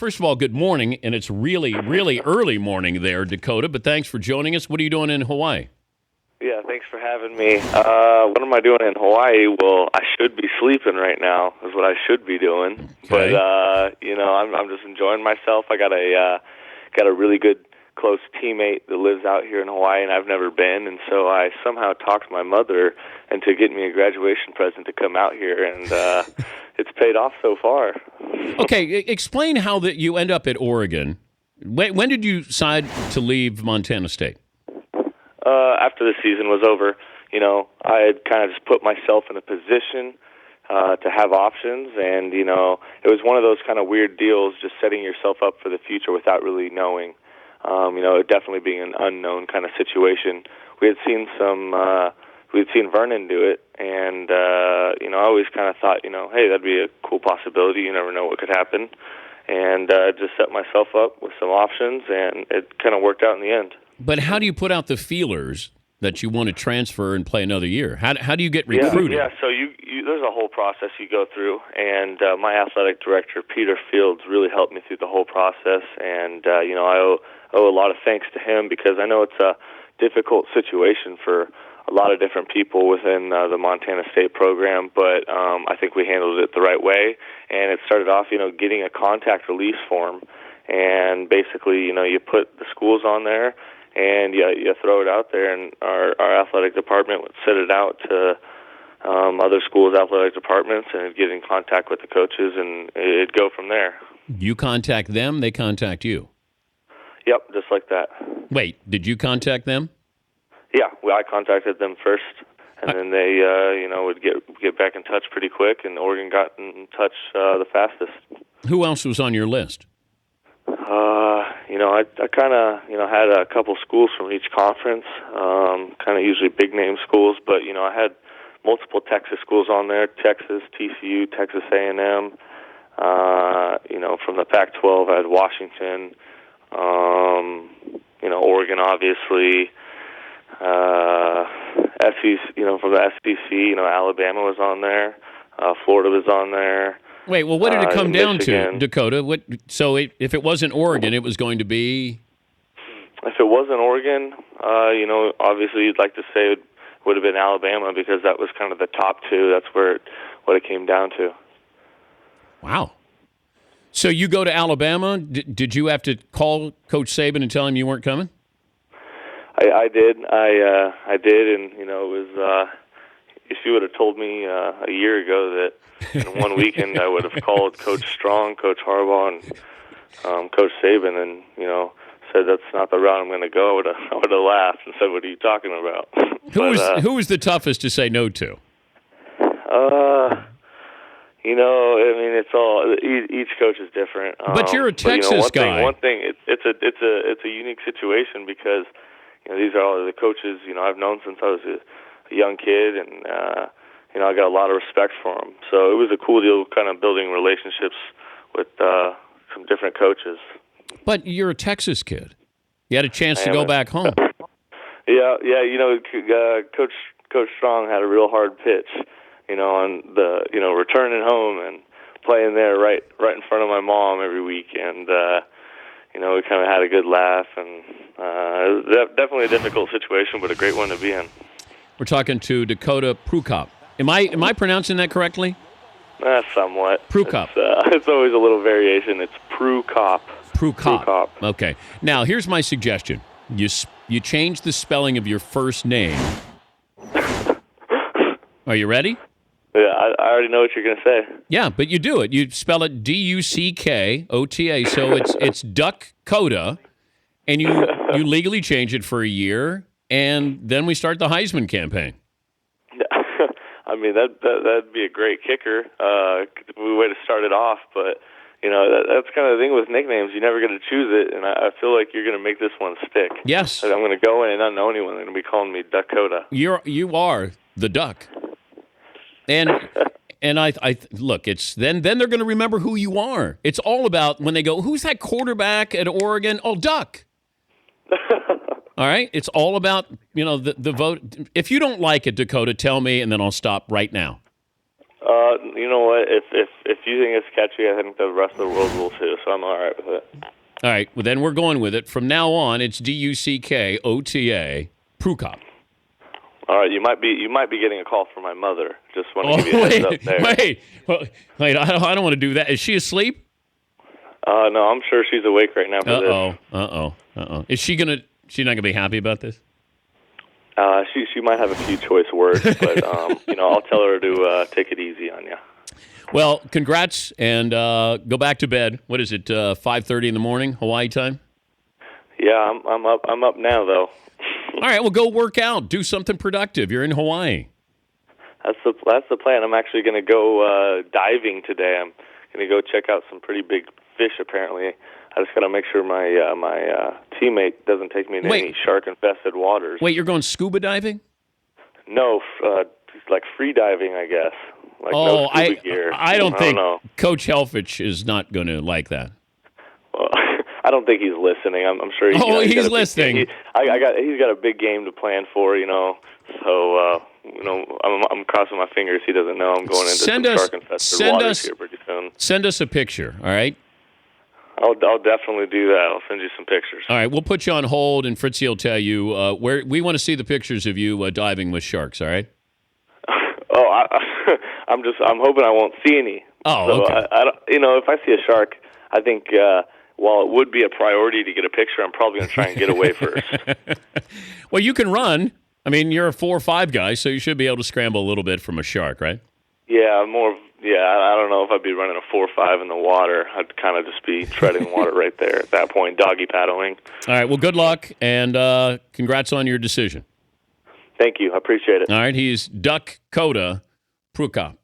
first of all, good morning, and it's really, really early morning there, Dakota, but thanks for joining us. What are you doing in Hawaii? Yeah, thanks for having me. What am I doing in Hawaii? Well, I should be sleeping right now is what I should be doing. Okay. But, I'm just enjoying myself. I got a really good close teammate that lives out here in Hawaii, and I've never been, and so I somehow talked my mother into getting me a graduation present to come out here, and it's paid off so far. Okay, explain how that you end up at Oregon. When did you decide to leave Montana State? After the season was over, I had kind of just put myself in a position to have options, and, it was one of those kind of weird deals, just setting yourself up for the future without really knowing. It definitely being an unknown kind of situation. We had seen Vernon do it, and, I always kind of thought, hey, that'd be a cool possibility. You never know what could happen. And just set myself up with some options, and it kind of worked out in the end. But how do you put out the feelers that you want to transfer and play another year? How do you get recruited? Yeah. So you there's a whole process you go through, and my athletic director, Peter Fields, really helped me through the whole process, and I owe a lot of thanks to him because I know it's a difficult situation for a lot of different people within the Montana State program, but I think we handled it the right way, and it started off, getting a contact release form, and basically, you put the schools on there, and you throw it out there, and our athletic department would send it out to other schools' athletic departments, and it'd get in contact with the coaches, and it'd go from there. You contact them, they contact you? Yep, just like that. Wait, did you contact them? Yeah, I contacted them first, and then they, would get back in touch pretty quick, and Oregon got in touch the fastest. Who else was on your list? I kind of, had a couple schools from each conference, kind of usually big-name schools, but, I had multiple Texas schools on there, Texas, TCU, Texas A&M. From the Pac-12, I had Washington, Oregon, obviously, SEC, from the SEC, Alabama was on there, Florida was on there. Wait, well, what did it come down Michigan. to, Dakota? If it wasn't Oregon, it was going to be? If it wasn't Oregon, obviously you'd like to say it would have been Alabama because that was kind of the top two. That's what it came down to. Wow. So you go to Alabama. Did you have to call Coach Saban and tell him you weren't coming? I did. I did, and it was. If you would have told me a year ago that in one weekend I would have called Coach Strong, Coach Harbaugh, and Coach Saban, and said that's not the route I'm going to go, I would have laughed and said, "What are you talking about?" Who was the toughest to say no to? It's all each coach is different. But you're a Texas guy. One thing, it's a unique situation because these are all the coaches I've known since I was a young kid, and I got a lot of respect for them. So it was a cool deal, kind of building relationships with some different coaches. But you're a Texas kid. You had a chance to go back home. Yeah. Coach Strong had a real hard pitch, on the returning home and playing there right in front of my mom every week, and we kind of had a good laugh, and it was definitely a difficult situation, but a great one to be in. We're talking to Dakota Prukop. Am I pronouncing that correctly? Somewhat. Prukop. It's always a little variation. It's Prukop. Prukop. Okay. Now, here's my suggestion. You change the spelling of your first name. Are you ready? Yeah, I already know what you're going to say. Yeah, but you do it. You spell it Duckota, so it's Dakota, and you legally change it for a year, and then we start the Heisman campaign. I mean, that'd be a great kicker, way to start it off, but that's kind of the thing with nicknames. You never get to choose it, and I feel like you're going to make this one stick. Yes. Like I'm going to go in and not know anyone. They're going to be calling me Dakota. You are the Duck. And I look, it's then they're going to remember who you are. It's all about when they go, who's that quarterback at Oregon? Oh, Duck. All right? It's all about, the vote. If you don't like it, Dakota, tell me, and then I'll stop right now. You know what? If you think it's catchy, I think the rest of the world will too. So I'm all right with it. All right. Well, then we're going with it. From now on, it's Duckota Prukop. All right, you might be getting a call from my mother. Just want to give you a heads up there. Wait! I don't want to do that. Is she asleep? No, I'm sure she's awake right now for this. Is she gonna? She's not gonna be happy about this. She might have a few choice words, but I'll tell her to take it easy on you. Well, congrats, and go back to bed. What is it? 5:30 in the morning, Hawaii time. Yeah, I'm up. I'm up now though. All right, well, go work out. Do something productive. You're in Hawaii. That's the plan. I'm actually going to go diving today. I'm going to go check out some pretty big fish. Apparently, I just got to make sure my teammate doesn't take me into any shark-infested waters. Wait, you're going scuba diving? No, like free diving, I guess. Like no scuba gear. I don't think Coach Helfich is not going to like that. Well, I don't think he's listening. I'm sure. He's listening. He's got a big game to plan for. So I'm crossing my fingers he doesn't know I'm going into some shark-infested waters here pretty soon. Send us a picture, all right? I'll definitely do that. I'll send you some pictures. All right, we'll put you on hold, and Fritzy will tell you where we want to see the pictures of you diving with sharks. All right? I'm hoping I won't see any. Oh, okay. If I see a shark, I think while it would be a priority to get a picture, I'm probably going to try and get away first. Well, you can run. I mean, you're a 4.5 guy, so you should be able to scramble a little bit from a shark, right? Yeah, I don't know if I'd be running a 4.5 in the water. I'd kind of just be treading water right there at that point, doggy paddling. All right, well, good luck, and congrats on your decision. Thank you. I appreciate it. All right, he's Dakota Prukop.